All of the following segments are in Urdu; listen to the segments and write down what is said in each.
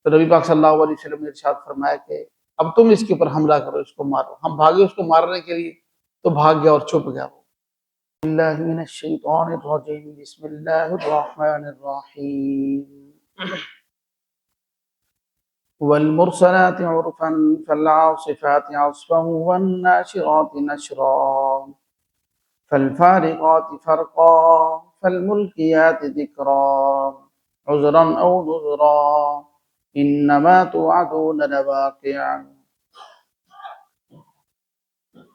تو نبی پاک صلی اللہ علیہ وسلم نے ارشاد فرمایا کہ اب تم اس کے اوپر حملہ کرو، اس کو مارو۔ ہم بھاگے اس کو مارنے کے لیے تو بھاگ گیا اور چھپ گیا وہ۔ اللہ من الشیطان الرجیم، بسم اللہ الرحمن الرحیم۔ والمرسلات عرفا فالعاصفات عصفا والناشرات نشرا فالفارقات فرقا فالملقيات ذكرا عذرا او نذرا انما توعدون لواقع۔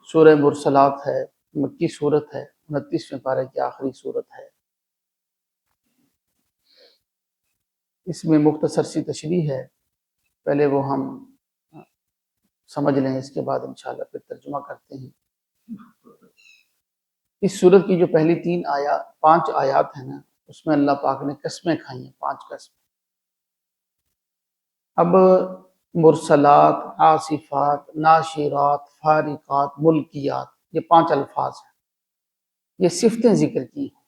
سورہ مرسلات ہے، مکی سورت ہے، 29ویں پارے کی آخری سورت ہے۔ اس میں مختصر سی تشریح ہے، پہلے وہ ہم سمجھ لیں، اس کے بعد انشاءاللہ پھر ترجمہ کرتے ہیں۔ اس سورت کی جو پہلی 5 آیات ہیں نا، اس میں اللہ پاک نے قسمیں کھائی ہیں، 5 قسمیں۔ اب مرسلات، عاصفات، ناشرات، فارقات، ملکیات، یہ 5 الفاظ ہیں، یہ صفتیں ذکر کی ہیں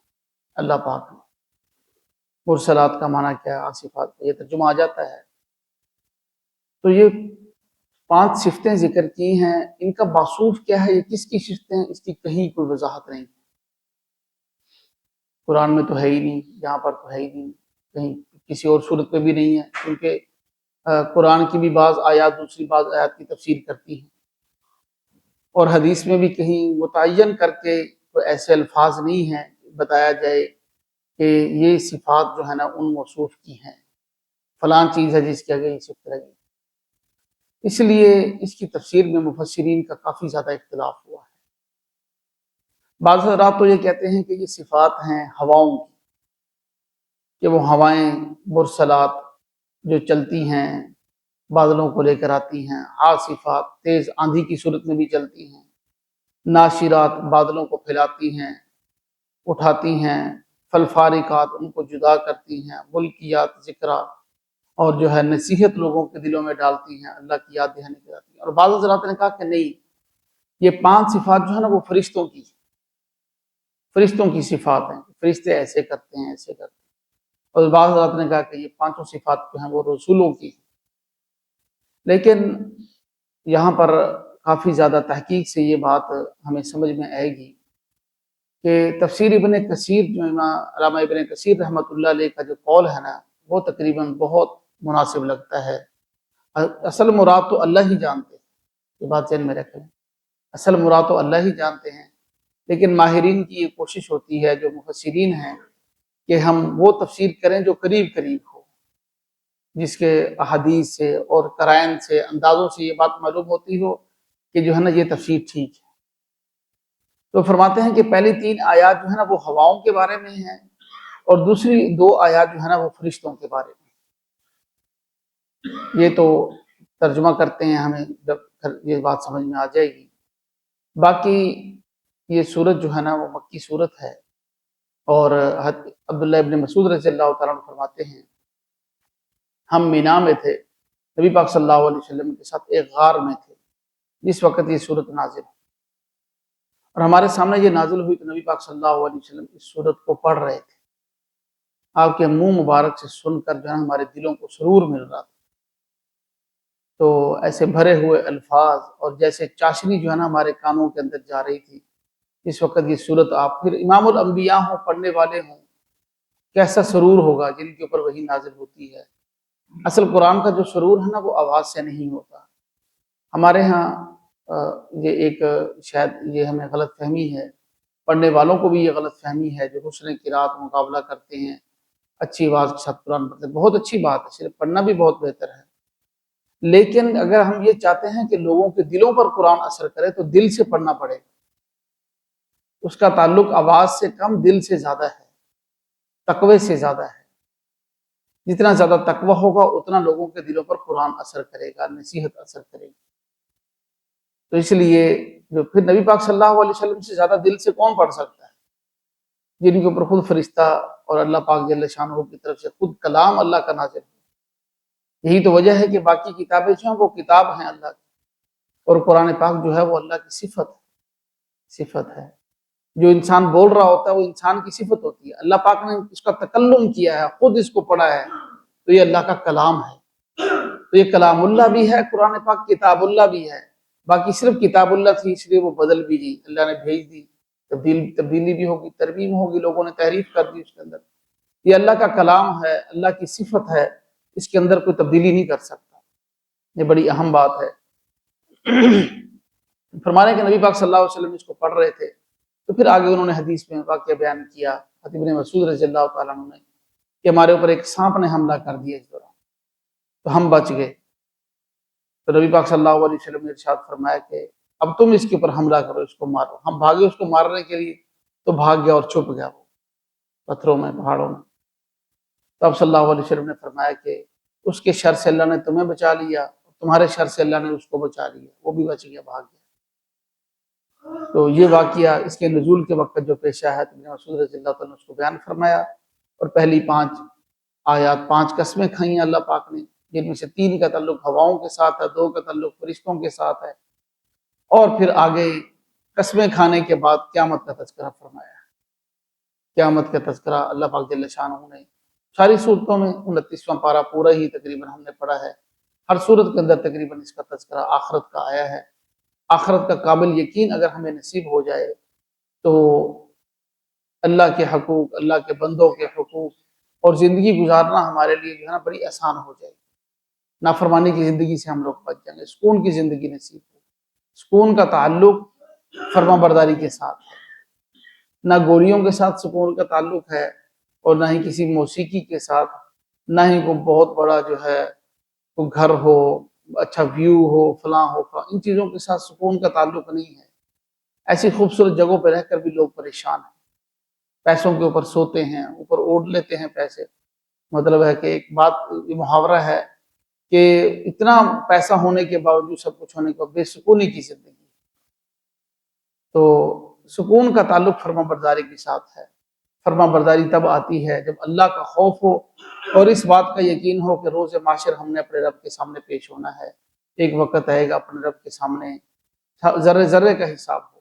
اللہ پاک نے۔ مرسلات کا معنی کیا ہے، عاصفات کا یہ ترجمہ آ جاتا ہے۔ تو یہ 5 صفتیں ذکر کی ہیں، ان کا موصوف کیا ہے، یہ کس کی صفتیں ہیں، اس کی کہیں کوئی وضاحت نہیں، قرآن میں تو ہے ہی نہیں، یہاں پر تو ہے ہی نہیں، کہیں کسی اور صورت میں بھی نہیں ہے، کیونکہ قرآن کی بھی بعض آیات دوسری بعض آیات کی تفسیر کرتی ہیں، اور حدیث میں بھی کہیں متعین کر کے کوئی ایسے الفاظ نہیں ہیں بتایا جائے کہ یہ صفات جو ہے نا ان موصوف کی ہیں، فلاں چیز ہے جس کے آگے یہ صفت لگی۔ اس لیے اس کی تفسیر میں مفسرین کا کافی زیادہ اختلاف ہوا ہے۔ بعض حضرات تو یہ کہتے ہیں کہ یہ صفات ہیں ہواؤں کی، کہ وہ ہوائیں مرسلات جو چلتی ہیں، بادلوں کو لے کر آتی ہیں، عاصفات تیز آندھی کی صورت میں بھی چلتی ہیں، ناشرات بادلوں کو پھیلاتی ہیں، اٹھاتی ہیں، فالفارقات ان کو جدا کرتی ہیں، ملکیات ذکرہ اور جو ہے نصیحت لوگوں کے دلوں میں ڈالتی ہیں، اللہ کی یاد دہانی کراتی ہیں۔ اور بعض حضرات نے کہا کہ نہیں، یہ 5 صفات جو ہے نا وہ فرشتوں کی صفات ہیں، فرشتے ایسے کرتے ہیں ایسے کرتے ہیں۔ اور بعض حضرات نے کہا کہ یہ 5 صفات جو ہیں وہ رسولوں کی ہیں۔ لیکن یہاں پر کافی زیادہ تحقیق سے یہ بات ہمیں سمجھ میں آئے گی کہ تفسیر ابن کثیر جو علامہ ابن کثیر رحمۃ اللہ علیہ کا جو قول ہے نا، وہ تقریباً بہت مناسب لگتا ہے۔ اصل مراد تو اللہ ہی جانتے ہیں، یہ بات ذہن میں رکھیں، اصل مراد تو اللہ ہی جانتے ہیں، لیکن ماہرین کی یہ کوشش ہوتی ہے، جو مفسرین ہیں، کہ ہم وہ تفسیر کریں جو قریب قریب ہو، جس کے احادیث سے اور قرائن سے اندازوں سے یہ بات معلوم ہوتی ہو کہ جو ہے نا یہ تفسیر ٹھیک ہے۔ تو فرماتے ہیں کہ پہلی 3 آیات جو ہے نا وہ ہواؤں کے بارے میں ہیں، اور دوسری 2 آیات جو ہے نا وہ فرشتوں کے بارے میں۔ یہ تو ترجمہ کرتے ہیں، ہمیں جب یہ بات سمجھ میں آ جائے گی۔ باقی یہ سورت جو ہے نا وہ مکی سورت ہے، اور عبداللہ ابن مسعود رضی اللہ تعالیٰ عنہ فرماتے ہیں، ہم مینا میں تھے، نبی پاک صلی اللہ علیہ وسلم کے ساتھ ایک غار میں تھے جس وقت یہ سورت نازل ہوئی، اور ہمارے سامنے یہ نازل ہوئی تو نبی پاک صلی اللہ علیہ وسلم اس سورت کو پڑھ رہے تھے۔ آپ کے منہ مبارک سے سن کر جو ہے ہمارے دلوں کو سرور مل رہا تھا۔ تو ایسے بھرے ہوئے الفاظ اور جیسے چاشنی جو ہے نا ہمارے کانوں کے اندر جا رہی تھی اس وقت یہ سورت آپ، پھر امام الانبیاء ہوں، پڑھنے والے ہوں، کیسا سرور ہوگا جن کے اوپر وہی نازل ہوتی ہے۔ اصل قرآن کا جو سرور ہے نا وہ آواز سے نہیں ہوتا۔ ہمارے ہاں یہ ایک شاید یہ ہمیں غلط فہمی ہے، پڑھنے والوں کو بھی یہ غلط فہمی ہے، جو حسن قرات مقابلہ کرتے ہیں، اچھی آواز کے ساتھ قرآن پڑھتے ہیں، بہت اچھی بات ہے، صرف پڑھنا بھی بہت بہتر ہے، لیکن اگر ہم یہ چاہتے ہیں کہ لوگوں کے دلوں پر قرآن اثر کرے تو دل سے پڑھنا پڑے گا۔ اس کا تعلق آواز سے کم دل سے زیادہ ہے، تقوی سے زیادہ ہے۔ جتنا زیادہ تقوی ہوگا اتنا لوگوں کے دلوں پر قرآن اثر کرے گا، نصیحت اثر کرے گی۔ تو اس لیے جو پھر نبی پاک صلی اللہ علیہ وسلم سے زیادہ دل سے کون پڑھ سکتا ہے، جن کے اوپر خود فرشتہ اور اللہ پاک جل شانہ کی طرف سے خود کلام اللہ کا نازل ہے۔ یہی تو وجہ ہے کہ باقی کتابیں جو ہیں وہ کتاب ہیں اللہ کی، اور قرآن پاک جو ہے وہ اللہ کی صفت ہے۔ جو انسان بول رہا ہوتا ہے وہ انسان کی صفت ہوتی ہے، اللہ پاک نے اس کا تکلم کیا ہے، خود اس کو پڑھا ہے، تو یہ اللہ کا کلام ہے۔ تو یہ کلام اللہ بھی ہے، قرآن پاک کتاب اللہ بھی ہے، باقی صرف کتاب اللہ تھی اس لیے وہ بدل بھی دی، اللہ نے بھیج دی، تبدیلی بھی ہوگی، ترمیم ہوگی، لوگوں نے تحریف کر دی اس کے اندر۔ یہ اللہ کا کلام ہے، اللہ کی صفت ہے، اس کے اندر کوئی تبدیلی نہیں کر سکتا، یہ بڑی اہم بات ہے۔ فرمانے کہ نبی پاک صلی اللہ علیہ وسلم اس کو پڑھ رہے تھے تو پھر آگے انہوں نے حدیث میں واقعہ بیان کیا حضرت ابن مسعود رضی اللہ تعالیٰ عنہ نے کہ ہمارے اوپر ایک سانپ نے حملہ کر دیا اس دوران، تو ہم بچ گئے۔ تو نبی پاک صلی اللہ علیہ وسلم نے ارشاد فرمایا کہ اب تم اس کے اوپر حملہ کرو، اس کو مارو۔ ہم بھاگے اس کو مارنے کے لیے تو بھاگ گیا اور چھپ گیا وہ پتھروں میں، پہاڑوں میں۔ تو اب صلی اللہ علیہ وسلم نے فرمایا کہ اس کے شر سے اللہ نے تمہیں بچا لیا، تمہارے شر سے اللہ نے اس کو بچا لیا، وہ بھی بچ گیا، بھاگ گیا۔ تو یہ واقعہ اس کے نزول کے وقت جو پیش آیا ہے ابن مسعود رضی اللہ تعالیٰ نے اس کو بیان فرمایا، اور پہلی 5 آیات 5 قسمیں کھائیں ہیں اللہ پاک نے، جن میں سے 3 کا تعلق ہواؤں کے ساتھ ہے، 2 کا تعلق فرشتوں کے ساتھ ہے، اور پھر آگے قسمیں کھانے کے بعد قیامت کا تذکرہ فرمایا ہے۔ قیامت کا تذکرہ اللہ پاک جل شانہ نے ساری صورتوں میں 29واں پارہ پورا ہی تقریباً ہم نے پڑھا ہے، ہر صورت کے اندر تقریباً اس کا تذکرہ آخرت کا آیا ہے۔ آخرت کا قابل یقین اگر ہمیں نصیب ہو جائے تو اللہ کے حقوق، اللہ کے بندوں کے حقوق اور زندگی گزارنا ہمارے لیے جو ہے نا بڑی آسان ہو جائے گی۔ نافرمانی کی زندگی سے ہم لوگ بچ جائیں گے، سکون کی زندگی نصیب ہو۔ سکون کا تعلق فرما برداری کے ساتھ ہے، نہ گولیوں کے ساتھ سکون کا تعلق ہے، اور نہ ہی کسی موسیقی کے ساتھ، نہ ہی کوئی بہت بڑا جو ہے کوئی گھر ہو، اچھا ویو ہو، فلاں ہو فلاں، ان چیزوں کے ساتھ سکون کا تعلق نہیں ہے۔ ایسی خوبصورت جگہوں پہ رہ کر بھی لوگ پریشان ہیں، پیسوں کے اوپر سوتے ہیں، اوپر اوڑھ لیتے ہیں پیسے۔ مطلب ہے کہ ایک بات، یہ محاورہ ہے کہ اتنا پیسہ ہونے کے باوجود، سب کچھ ہونے کے بعد بے سکونی کی زندگی۔ تو سکون کا تعلق فرما برداری کے ساتھ ہے۔ فرما برداری تب آتی ہے جب اللہ کا خوف ہو اور اس بات کا یقین ہو کہ روز معاشر ہم نے اپنے رب کے سامنے پیش ہونا ہے، ایک وقت آئے گا اپنے رب کے سامنے ذرے ذرے کا حساب ہو۔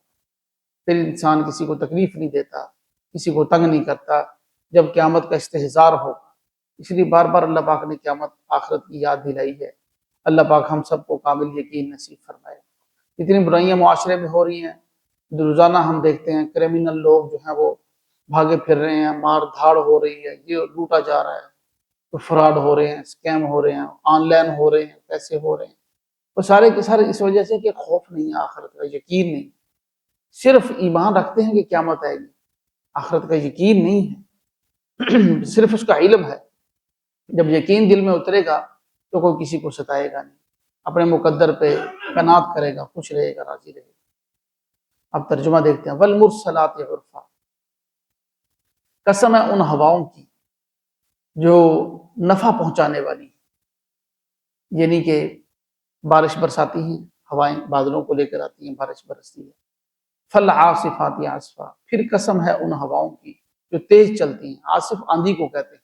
پھر انسان کسی کو تکلیف نہیں دیتا، کسی کو تنگ نہیں کرتا، جب قیامت کا استحضار ہوگا۔ اس لیے بار بار اللہ پاک نے قیامت آخرت کی یاد دلائی ہے۔ اللہ پاک ہم سب کو کامل یقین نصیب فرمائے۔ اتنی برائیاں معاشرے میں ہو رہی ہیں، روزانہ ہم دیکھتے ہیں کرمنل لوگ جو ہیں وہ بھاگے پھر رہے ہیں، مار دھاڑ ہو رہی ہے، یہ لوٹا جا رہا ہے، تو فراڈ ہو رہے ہیں، اسکیم ہو رہے ہیں، آن لائن ہو رہے ہیں، پیسے ہو رہے ہیں، وہ سارے کے سارے اس وجہ سے کہ خوف نہیں ہے آخرت کا، یقین نہیں، صرف ایمان رکھتے ہیں کہ قیامت آئے گی، آخرت کا یقین نہیں ہے، صرف اس کا علم ہے۔ جب یقین دل میں اترے گا تو کوئی کسی کو ستائے گا نہیں، اپنے مقدر پہ قناعت کرے گا، خوش رہے گا، راضی رہے گا۔ اب ترجمہ دیکھتے ہیں، والمرسلات عرفا، قسم ہے ان ہواؤں کی جو نفع پہنچانے والی، یعنی کہ بارش برساتی ہیں، ہوائیں بادلوں کو لے کر آتی ہیں، بارش برستی ہے۔ فالعاصفات عصفا، پھر قسم ہے ان ہواؤں کی جو تیز چلتی ہیں، عاصف آندھی کو کہتے ہیں،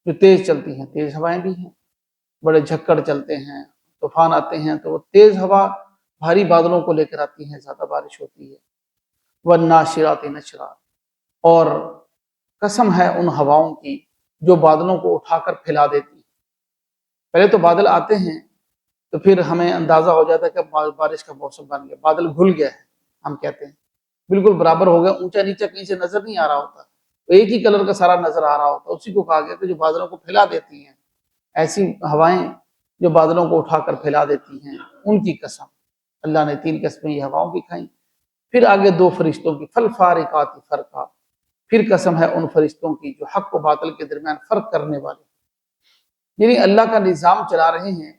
جو تیز چلتی ہیں، تیز ہوائیں بھی ہیں، بڑے جھکڑ چلتے ہیں، طوفان آتے ہیں تو وہ تیز ہوا بھاری بادلوں کو لے کر آتی ہیں، زیادہ بارش ہوتی ہے۔ والناشرات نشرا، اور قسم ہے ان ہواؤں کی جو بادلوں کو اٹھا کر پھیلا دیتی ہیں۔ پہلے تو بادل آتے ہیں تو پھر ہمیں اندازہ ہو جاتا ہے کہ بارش کا موسم بن گیا، بادل گھل گیا ہے، ہم کہتے ہیں بالکل برابر ہو گیا، اونچا نیچا کہیں سے نظر نہیں آ رہا ہوتا، تو ایک ہی کلر کا سارا نظر آ رہا ہوتا، اسی کو کہا گیا کہ جو بادلوں کو پھیلا دیتی ہیں۔ ایسی ہوائیں جو بادلوں کو اٹھا کر پھیلا دیتی ہیں، ان کی قسم۔ اللہ نے 3 قسمیں یہ ہواؤں کی کھائیں۔ پھر آگے 2 فرشتوں کی، فالفارقات فرقا، پھر قسم ہے ان فرشتوں کی جو حق و باطل کے درمیان فرق کرنے والے، یعنی اللہ کا نظام چلا رہے ہیں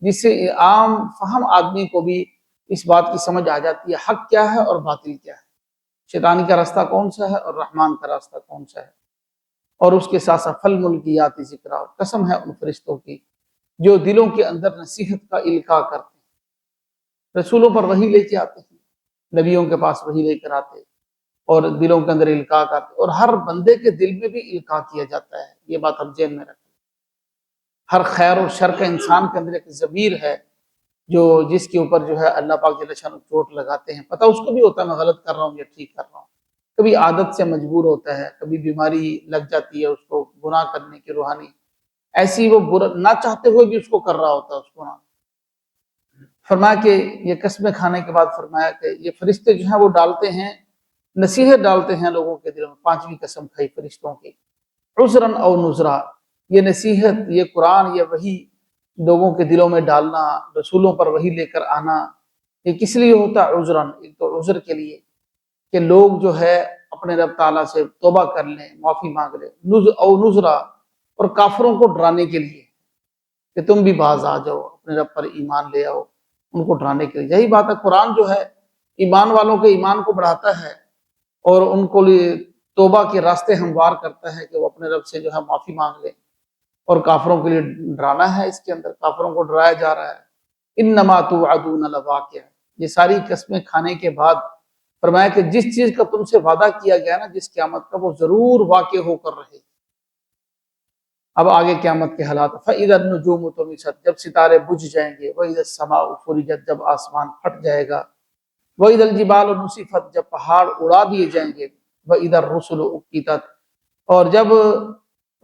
جس سے عام فہم آدمی کو بھی اس بات کی سمجھ آ جاتی ہے حق کیا ہے اور باطل کیا ہے، شیطانی کا راستہ کون سا ہے اور رحمان کا راستہ کون سا ہے۔ اور اس کے ساتھ ساتھ فالملقیات ذکرا، قسم ہے ان فرشتوں کی جو دلوں کے اندر نصیحت کا القاء کرتے ہیں، رسولوں پر وحی لے کے آتے ہیں، نبیوں کے پاس وحی لے کر آتے اور دلوں کے اندر القاء کرتے، اور ہر بندے کے دل میں بھی القاء کیا جاتا ہے، یہ بات ہم ذہن میں رکھیں۔ ہر خیر اور شر کا انسان کے اندر ایک ضمیر ہے جو جس کے اوپر جو ہے اللہ پاک جل شانہ چوٹ لگاتے ہیں، پتہ اس کو بھی ہوتا ہے میں غلط کر رہا ہوں یا ٹھیک کر رہا ہوں، کبھی عادت سے مجبور ہوتا ہے، کبھی بیماری لگ جاتی ہے اس کو گناہ کرنے کی روحانی، ایسی وہ برا نہ چاہتے ہوئے بھی اس کو کر رہا ہوتا ہے، اس کو نہ فرمایا کہ یہ قسمیں کھانے کے بعد فرمایا کہ یہ فرشتے جو ہیں وہ ڈالتے ہیں، نصیحت ڈالتے ہیں لوگوں کے دلوں میں، پانچویں قسم کھائی فرشتوں کی، عذراً او نذرا، یہ نصیحت، یہ قرآن، یہ وحی لوگوں کے دلوں میں ڈالنا، رسولوں پر وحی لے کر آنا، یہ کس لیے ہوتا ہے؟ عذراً، ایک تو عذر کے لیے کہ لوگ جو ہے اپنے رب تعالیٰ سے توبہ کر لیں، معافی مانگ لیں، او نذرا، اور کافروں کو ڈرانے کے لیے کہ تم بھی باز آ جاؤ، اپنے رب پر ایمان لے آؤ، ان کو ڈرانے کے لیے۔ یہی بات ہے، قرآن جو ہے ایمان والوں کے ایمان کو بڑھاتا ہے اور ان کو توبہ کے راستے ہموار کرتا ہے کہ وہ اپنے رب سے جو ہے معافی مانگ لیں، اور کافروں کے لیے ڈرانا ہے، اس کے اندر کافروں کو ڈرایا جا رہا ہے۔ انما توعدون لواقع، یہ ساری قسمیں کھانے کے بعد فرمایا کہ جس چیز کا تم سے وعدہ کیا گیا نا، جس قیامت کا، وہ ضرور واقع ہو کر رہے۔ اب آگے قیامت کے حالات، فَإِذَا النُّجُومُ طُمِسَتْ، جب ستارے بجھ جائیں گے، وَإِذَا السَّمَاءُ فُرِجَتْ، جب آسمان پھٹ جائے گا، وَإِذَا الْجِبَالُ نُسِفَتْ، جب پہاڑ اڑا دیے جائیں گے، وَإِذَا الرُّسُلُ أُقِّتَتْ، اور جب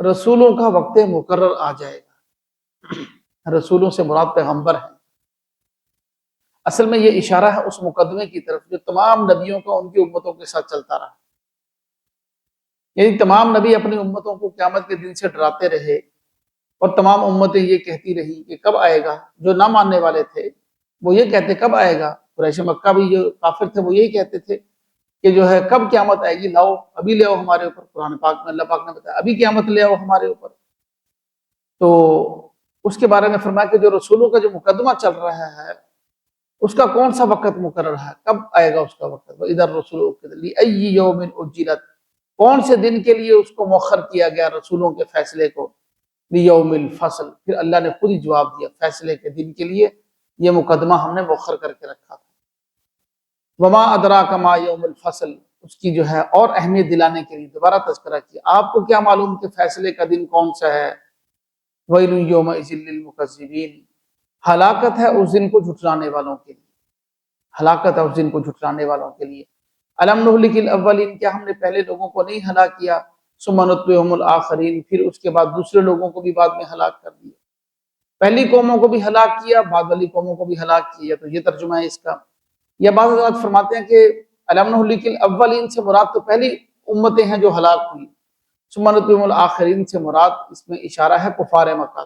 رسولوں کا وقت مقرر آ جائے گا۔ رسولوں سے مراد پیغمبر ہیں۔ اصل میں یہ اشارہ ہے اس مقدمے کی طرف جو تمام نبیوں کا ان کی امتوں کے ساتھ چلتا رہا، یعنی تمام نبی اپنی امتوں کو قیامت کے دن سے ڈراتے رہے، اور تمام امتیں یہ کہتی رہی کہ کب آئے گا۔ جو نہ ماننے والے تھے وہ یہ کہتے کب آئے گا، قریش مکہ بھی جو کافر تھے وہ یہی کہتے تھے کہ جو ہے کب قیامت آئے گی، لاؤ ابھی لے آؤ ہمارے اوپر۔ قرآن پاک میں اللہ پاک نے بتایا ابھی قیامت لے آؤ ہمارے اوپر۔ تو اس کے بارے میں فرمایا کہ جو رسولوں کا جو مقدمہ چل رہا ہے اس کا کون سا وقت مقرر ہے، کب آئے گا اس کا وقت۔ وَإِذَا الرُّسُلُ أُقِّتَتْ لِأَيِّ يَوْمٍ أُجِّلَتْ، کون سے دن کے لیے اس کو مؤخر کیا گیا رسولوں کے فیصلے کو، لِيَوْمِ الْفَصْلِ، پھر اللہ نے خود ہی جواب دیا، فیصلے کے دن کے لیے یہ مقدمہ ہم نے مؤخر کر کے رکھا تھا۔ وَمَا أَدْرَاكَ مَا يَوْمُ الْفَصْلِ، اس کی جو ہے اور اہمیت دلانے کے لیے دوبارہ تذکرہ کیا، آپ کو کیا معلوم کہ فیصلے کا دن کون سا ہے۔ وَيْلٌ يَوْمَئِذٍ لِّلْمُكَذِّبِينَ، ہلاکت ہے اس دن کو جھٹلانے والوں کے لیے، ہلاکت ہے اس دن کو جھٹلانے والوں کے لیے۔ أَلَمْ نُهْلِكِ الْأَوَّلِينَ، کیا ہم نے پہلے لوگوں کو نہیں ہلاک کیا، ثُمَّ نُتْبِعُهُمُ الْآخَرِينَ، پھر اس کے بعد دوسرے لوگوں کو بھی بعد میں ہلاک کر دیا، پہلی قوموں کو بھی ہلاک کیا، بعد والی قوموں کو بھی ہلاک کیا۔ تو یہ ترجمہ ہے اس کا۔ یا بعض حضرات فرماتے ہیں کہ أَلَمْ نُهْلِكِ الْأَوَّلِينَ سے مراد تو پہلی امتیں ہیں جو ہلاک ہوئی، ثُمَّ نُتْبِعُهُمُ الْآخَرِينَ سے مراد اس میں اشارہ ہے کفار مکہ،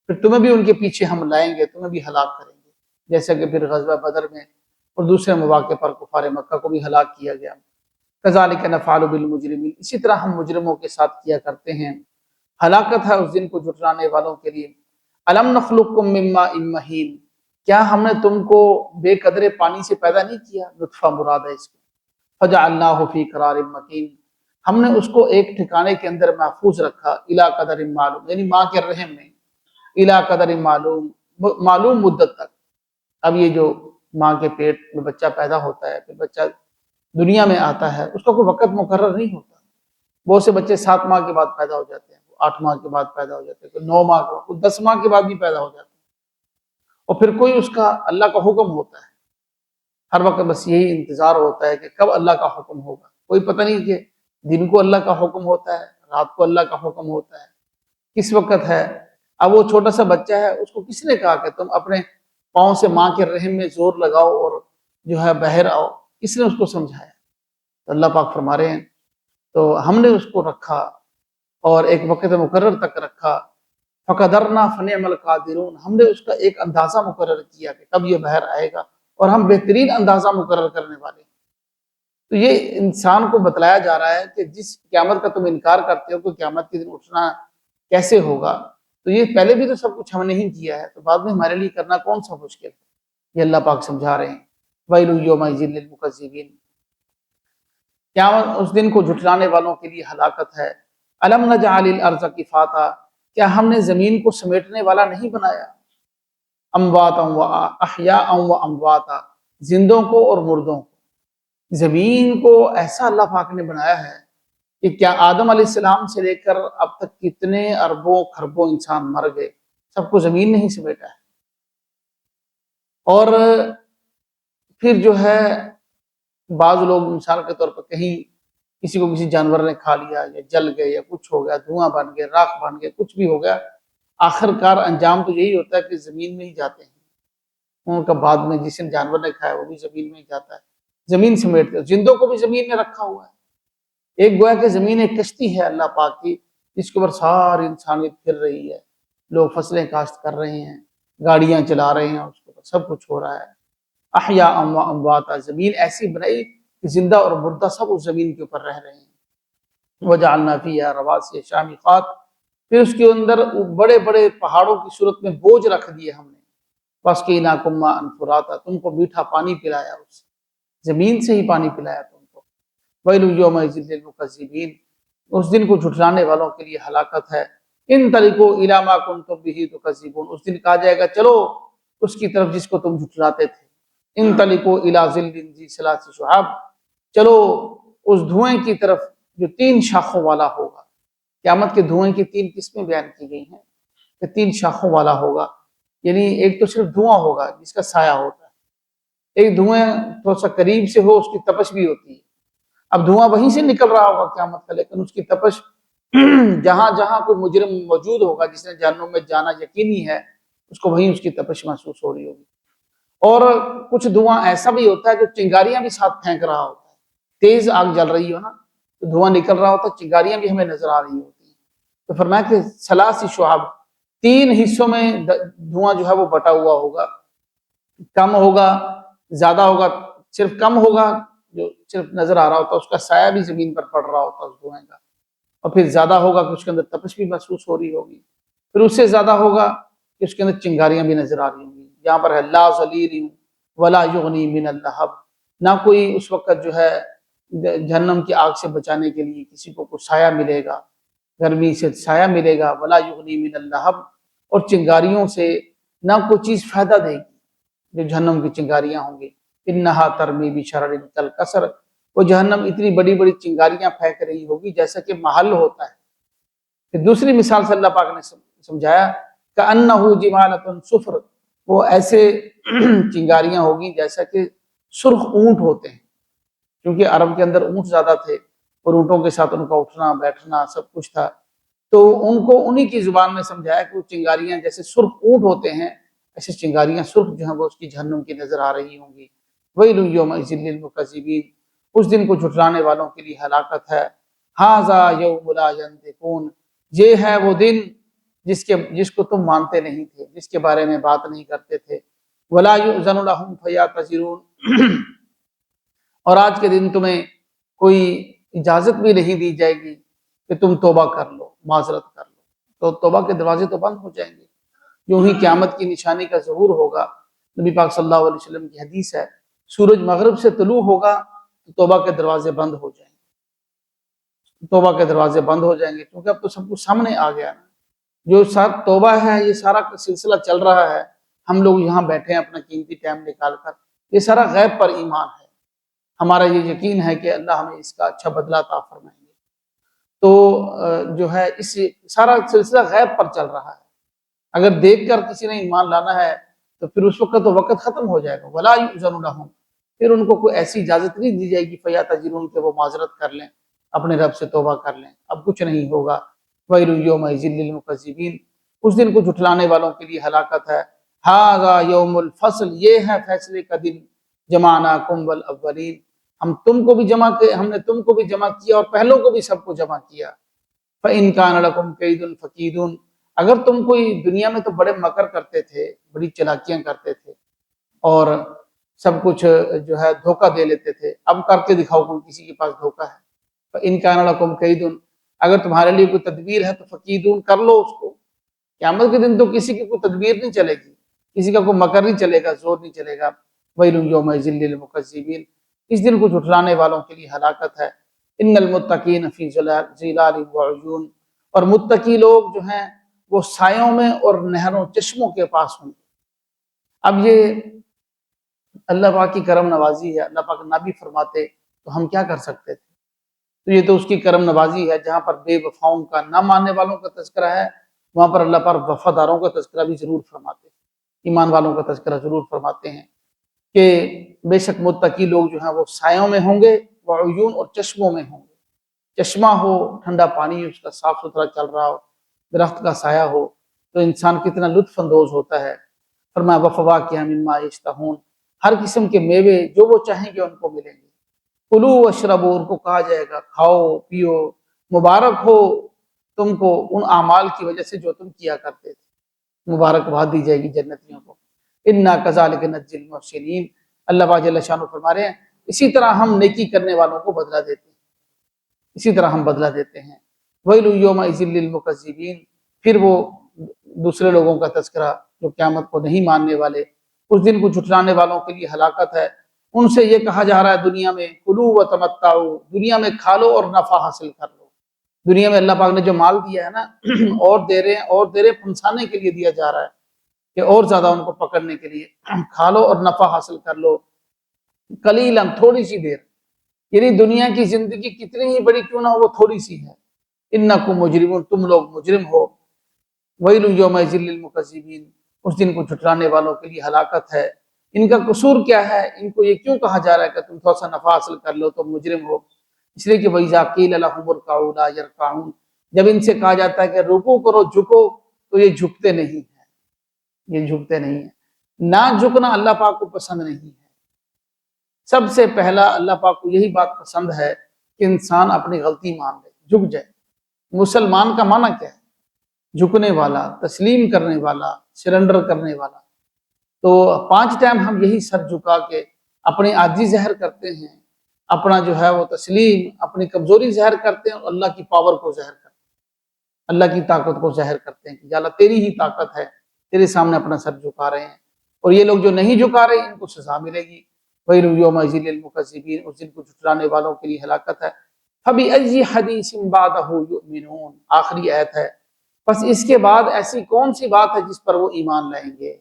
پھر تمہیں بھی ان کے پیچھے ہم لائیں گے، تمہیں بھی ہلاک کریں گے، جیسا کہ پھر غزوہ بدر میں اور دوسرے مواقع پر کفار مکہ کو بھی ہلاک کیا گیا۔ کذالک نفعل بالمجرمین، اسی طرح ہم مجرموں کے ساتھ کیا کرتے ہیں۔ ہلاکت ہے اس دن کو جھٹلانے والوں کے لیے۔ الم نخلقکم من ماء مہین، کیا ہم نے تم کو بے قدرے پانی سے پیدا نہیں کیا، نطفہ مراد ہے اس کو، فجعلناہ فی قرار مکین، ہم نے اس کو ایک ٹھکانے کے اندر محفوظ رکھا، الی قدر معلوم، یعنی ماں کے رحم میں، الی قدر معلوم، معلوم مدت تک۔ اب یہ جو ماں کے پیٹ میں بچہ پیدا ہوتا ہے، پھر بچہ دنیا میں آتا ہے، اس کا کوئی وقت مقرر نہیں ہوتا۔ بہت سے بچے 7 ماہ کے بعد پیدا ہو جاتے ہیں، 8 ماہ کے بعد پیدا ہو جاتے ہیں، کوئی 9 ماہ کے بعد، کوئی 10 ماہ کے بعد بھی پیدا ہو جاتے ہیں، اور پھر کوئی اس کا اللہ کا حکم ہوتا ہے۔ ہر وقت بس یہی انتظار ہوتا ہے کہ کب اللہ کا حکم ہوگا، کوئی پتہ نہیں کہ دن کو اللہ کا حکم ہوتا ہے، رات کو اللہ کا حکم ہوتا ہے، کس وقت ہے۔ اب وہ چھوٹا سا بچہ ہے، اس کو کس نے کہا کہ تم اپنے پاؤں سے ماں کے رحم میں زور لگاؤ اور جو ہے باہر آؤ، کس نے اس کو سمجھایا؟ تو اللہ پاک فرما رہے ہیں تو ہم نے اس کو رکھا اور ایک وقت مقرر تک رکھا، فقدرنا فنعم القادرون، ہم نے اس کا ایک اندازہ مقرر کیا کہ کب یہ باہر آئے گا، اور ہم بہترین اندازہ مقرر کرنے والے ہیں۔ تو یہ انسان کو بتلایا جا رہا ہے کہ جس قیامت کا تم انکار کرتے ہو کہ قیامت کے دن اٹھنا کیسے ہوگا، تو یہ پہلے بھی تو سب کچھ ہم نے ہی کیا ہے، تو بعد میں ہمارے لیے کرنا کون سا مشکل ہے، یہ اللہ پاک سمجھا رہے ہیں۔ وَيْلٌ يَوْمَئِذٍ لِّلْمُكَذِّبِينَ، قیامت اس دن کو جھٹلانے والوں کے لیے ہلاکت ہے۔ أَلَمْ نَجْعَلِ الْأَرْضَ كِفَاتًا، کیا ہم نے زمین کو سمیٹنے والا نہیں بنایا، أَمْوَاتًا وَأَحْيَاءً وَأَمْوَاتًا، زندوں کو اور مردوں کو۔ زمین کو ایسا اللہ پاک نے بنایا ہے کہ کیا آدم علیہ السلام سے لے کر اب تک کتنے اربوں خربوں انسان مر گئے، سب کو زمین نے ہی سمیٹا ہے۔ اور پھر جو ہے بعض لوگ مثال کے طور پر کہیں کسی کو کسی جانور نے کھا لیا یا جل گئے یا کچھ ہو گیا، دھواں بن گیا، راکھ بن گیا، کچھ بھی ہو گیا، آخر کار انجام تو یہی ہوتا ہے کہ زمین میں ہی جاتے ہیں، ان کا بعد میں جس جانور نے کھایا وہ بھی زمین میں ہی جاتا ہے، زمین سمیٹتے، زندوں کو بھی زمین میں رکھا ہوا ہے۔ ایک گویا کہ زمین ایک کشتی ہے اللہ پاک کی، جس کے اوپر ساری انسانیت پھر رہی ہے، لوگ فصلیں کاشت کر رہے ہیں، گاڑیاں چلا رہے ہیں، اس کے اوپر سب کچھ ہو رہا ہے۔ احیاء و امواتا، زمین ایسی بنائی کہ زندہ اور مردہ سب اس زمین کے اوپر رہ رہے ہیں۔ وجعلنا فیہا رواسیَ شامخات، پھر اس کے اندر بڑے بڑے پہاڑوں کی صورت میں بوجھ رکھ دیے ہم نے۔ واسقیناکم ماء فراتا، تم کو میٹھا پانی پلایا، اس زمین سے ہی پانی پلایا تم کو۔ ویل یومئذ للمکذبین، اس دن کو جھٹلانے والوں کے لیے ہلاکت ہے۔ انطلقوا الی ما کنتم بہ تکذبون، اس دن کہا جائے گا چلو اس کی طرف جس کو تم جھٹلاتے تھے۔ انطلقوا الی ظل ذی ثلاث شعاب، چلو اس دھوئیں کی طرف جو 3 شاخوں والا ہوگا۔ قیامت کے دھوئیں کی 3 قسمیں بیان کی گئی ہیں کہ 3 شاخوں والا ہوگا، یعنی ایک تو صرف دھواں ہوگا جس کا سایہ ہوتا ہے، ایک دھوئیں تھوڑا سا قریب سے ہو اس کی تپش بھی ہوتی ہے۔ اب دھواں وہیں سے نکل رہا ہوگا قیامت کا، لیکن اس کی تپش جہاں جہاں کوئی مجرم موجود ہوگا جس نے جہنم میں جانا یقینی ہے، اس کو وہیں اس کی تپش محسوس ہو رہی ہوگی۔ اور کچھ دھواں ایسا بھی ہوتا ہے جو چنگاریاں بھی ساتھ پھینک رہا ہوتا ہے، تیز آگ جل رہی ہو نا تو دھواں نکل رہا ہوتا ہے، چنگاریاں بھی ہمیں نظر آ رہی ہوتی ہیں۔ تو فرمایا کہ ثلاث شعاب، 3 حصوں میں دھواں جو ہے وہ بٹا ہوا ہوگا، کم ہوگا زیادہ ہوگا، صرف کم ہوگا جو صرف نظر آ رہا ہوتا ہے، اس کا سایہ بھی زمین پر پڑ رہا ہوتا ہے اس دھوئیں کا، اور پھر زیادہ ہوگا کہ اس کے اندر تپش بھی محسوس ہو رہی ہوگی، پھر اس سے زیادہ ہوگا کہ اس کے اندر چنگاریاں بھی نظر آ رہی ہوں گی۔ یہاں پر ہے لا ظلیل ولا یغنی من اللہب، نہ کوئی اس وقت جو ہے جہنم کی آگ سے بچانے کے لیے کسی کو کوئی سایہ ملے گا، گرمی سے سایہ ملے گا، ولا یغنی من اللہب، اور چنگاریوں سے نہ کوئی چیز فائدہ دے گی جو جہنم کی چنگاریاں ہوں گی۔ انہا ترمی بشرر کالقصر، وہ جہنم اتنی بڑی بڑی چنگاریاں پھینک رہی ہوگی جیسا کہ محل ہوتا ہے۔ پھر دوسری مثال سے اللہ پاک نے سمجھایا کأنہ جمالۃ صفر، وہ ایسے چنگاریاں ہوگی جیسا کہ سرخ اونٹ ہوتے ہیں، کیونکہ عرب کے اندر اونٹ زیادہ تھے اور اونٹوں کے ساتھ ان کا اٹھنا بیٹھنا سب کچھ تھا، تو ان کو انہی کی زبان میں سمجھایا کہ وہ چنگاریاں جیسے سرخ اونٹ ہوتے ہیں، ایسے چنگاریاں سرخ جو ہیں وہ اس کی جہنم کی نظر آ رہی ہوں گی۔ ویل یومئذ للمکذبین، اس دن کو جھٹلانے والوں کے لیے ہلاکت ہے۔ ھذا یوم لا ینطقون، یہ ہے وہ دن جس کو تم مانتے نہیں تھے، جس کے بارے میں بات نہیں کرتے تھے۔ ولا یؤذن لهم فیعتذرون، اور آج کے دن تمہیں کوئی اجازت بھی نہیں دی جائے گی کہ تم توبہ کر لو، معذرت کر لو، تو توبہ کے دروازے تو بند ہو جائیں گے۔ جو ہی قیامت کی نشانی کا ظہور ہوگا، نبی پاک صلی اللہ علیہ وسلم کی حدیث ہے، سورج مغرب سے طلوع ہوگا تو توبہ کے دروازے بند ہو جائیں گے، توبہ کے دروازے بند ہو جائیں گے، کیونکہ اب تو سب کچھ سامنے آ گیا نا۔ جو ساتھ توبہ ہے یہ سارا سلسلہ چل رہا ہے، ہم لوگ یہاں بیٹھے ہیں اپنا قیمتی ٹائم نکال کر، یہ سارا غیب پر ایمان ہے، ہمارا یہ یقین ہے کہ اللہ ہمیں اس کا اچھا بدلہ عطا فرمائیں گے۔ تو جو ہے اس سارا سلسلہ غیب پر چل رہا ہے، اگر دیکھ کر کسی نے ایمان لانا ہے تو پھر اس وقت تو وقت ختم ہو جائے گا۔ ولا یؤذن لهم، پھر ان کو کوئی ایسی اجازت نہیں دی جائے گی فیعتذرون کہ وہ معذرت کر لیں، اپنے رب سے توبہ کر لیں، اب کچھ نہیں ہوگا۔ ویل یومئذ للمکذبین، اس دن کو جھٹلانے والوں کے لیے ہلاکت ہے۔ ھذا یوم الفصل، یہ ہے فیصلے کا دن۔ جمعناکم والاولین، ہم نے تم کو بھی جمع کیا اور پہلوں کو بھی سب کو جمع کیا۔ فإن کان لکم کید فکیدون، اگر تم کوئی دنیا میں تو بڑے مکر کرتے تھے، بڑی چلاکیاں کرتے تھے اور سب کچھ جو ہے دھوکہ دے لیتے تھے، اب کر کے دکھاؤ کوئی کسی کے پاس دھوکہ ہے۔ فإن کان لکم کید، اگر تمہارے لیے کوئی تدبیر ہے تو فکیدون، کر لو اس کو۔ قیامت کے دن تو کسی کی کوئی تدبیر نہیں چلے گی، کسی کا کوئی مکر نہیں چلے گا، زور نہیں چلے گا۔ ویل یومئذ للمکذبین، اس دن کو جھٹلانے والوں کے لیے ہلاکت ہے۔ ان المتقین فی ظلال وعیون، اور متقی لوگ جو ہیں وہ سایوں میں اور نہروں چشموں کے پاس ہوں گے۔ اب یہ اللہ پاک کی کرم نوازی ہے، اللہ پاک نہ بھی فرماتے تو ہم کیا کر سکتے تھے؟ تو یہ تو اس کی کرم نوازی ہے، جہاں پر بے وفاؤں کا، نہ ماننے والوں کا تذکرہ ہے، وہاں پر اللہ پاک وفاداروں کا تذکرہ بھی ضرور فرماتے ہیں، ایمان والوں کا تذکرہ ضرور فرماتے ہیں کہ بے شک متقی لوگ جو ہیں وہ سایوں میں ہوں گے، وعیون، اور چشموں میں ہوں گے۔ چشمہ ہو، ٹھنڈا پانی اس کا صاف ستھرا چل رہا ہو، درخت کا سایہ ہو، تو انسان کتنا لطف اندوز ہوتا ہے۔ فرمایا وفواکہ مما یشتہون، ہر قسم کے میوے جو وہ چاہیں گے ان کو ملیں گے۔ کلو واشربوا، ان کو کہا جائے گا کھاؤ پیو، مبارک ہو تم کو ان اعمال کی وجہ سے جو تم کیا کرتے تھے، مبارکباد دی جائے گی جنتیوں کو۔ انا کذالک نجزی المحسنین، اللہ پاک جل شانہ فرما رہے ہیں اسی طرح ہم نیکی کرنے والوں کو بدلہ دیتے ہیں، اسی طرح ہم بدلہ دیتے ہیں۔ ویل یومئذ للمکذبین، پھر وہ دوسرے لوگوں کا تذکرہ جو قیامت کو نہیں ماننے والے، اس دن کو جھٹلانے والوں کے لیے ہلاکت ہے۔ ان سے یہ کہا جا رہا ہے دنیا میں کلو وتمتعوا، دنیا میں کھا لو اور نفع حاصل کر لو۔ دنیا میں اللہ پاک نے جو مال دیا ہے نا، اور دے رہے ہیں اور دے رہے، پھنسانے کے لیے دیا جا رہا ہے کہ اور زیادہ ان کو پکڑنے کے لیے، کھا لو اور نفع حاصل کر لو، قلیلا تھوڑی سی دیر، یعنی دنیا کی زندگی کتنی ہی بڑی کیوں نہ ہو وہ تھوڑی سی ہے۔ انکم مجرمون، تم لوگ مجرم ہو۔ ویل یومئذ للمکذبین، اس دن کو جھٹلانے والوں کے لیے ہلاکت ہے۔ ان کا قصور کیا ہے؟ ان کو یہ کیوں کہا جا رہا ہے کہ تم تھوڑا سا نفع حاصل کر لو تو مجرم ہو؟ اس لیے کہ وَإِذَا قِيلَ لَهُمُ ارْكَعُوا لَا يَرْكَعُونَ، جب ان سے کہا جاتا ہے کہ رکوع کرو جھکو تو یہ جھکتے نہیں ہیں، یہ جھکتے نہیں ہیں۔ نہ جھکنا اللہ پاک کو پسند نہیں ہے۔ سب سے پہلا اللہ پاک کو یہی بات پسند ہے کہ انسان اپنی غلطی مان لے، جھک جائے۔ مسلمان کا معنی کیا ہے؟ جھکنے والا، تسلیم کرنے والا، سرنڈر کرنے والا۔ تو 5 ٹائم ہم یہی سر جھکا کے اپنی عاجزی ظاہر کرتے ہیں، اپنا جو ہے وہ تسلیم، اپنی کمزوری ظاہر کرتے ہیں اور اللہ کی پاور کو ظاہر کرتے ہیں، اللہ کی طاقت کو ظاہر کرتے ہیں کہ یا اللہ تیری ہی طاقت ہے، تیرے سامنے اپنا سر جھکا رہے ہیں۔ اور یہ لوگ جو نہیں جھکا رہے ان کو سزا ملے گی۔ وَيْلٌ يَوْمَئِذٍ لِّلْمُكَذِّبِينَ، اس دن کو جھٹلانے والوں کے لیے ہلاکت ہے۔ فَبِأَيِّ حَدِيثٍ بَعْدَهُ يُؤْمِنُونَ، آخری آیت ہے، بس اس کے بعد ایسی کون سی بات ہے جس پر وہ ایمان لائیں گے؟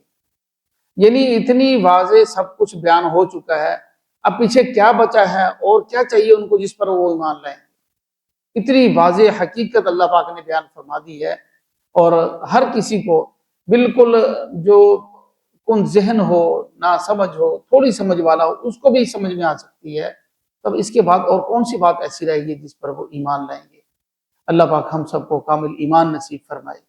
یعنی اتنی واضح سب کچھ بیان ہو چکا ہے، اب پیچھے کیا بچا ہے اور کیا چاہیے ان کو جس پر وہ ایمان لائیں؟ اتنی واضح حقیقت اللہ پاک نے بیان فرما دی ہے، اور ہر کسی کو بالکل جو کن ذہن ہو، نہ سمجھ ہو، تھوڑی سمجھ والا ہو، اس کو بھی سمجھ میں آ سکتی ہے۔ تب اس کے بعد اور کون سی بات ایسی رہے گی جس پر وہ ایمان لائیں گے؟ اللہ پاک ہم سب کو کامل ایمان نصیب فرمائے۔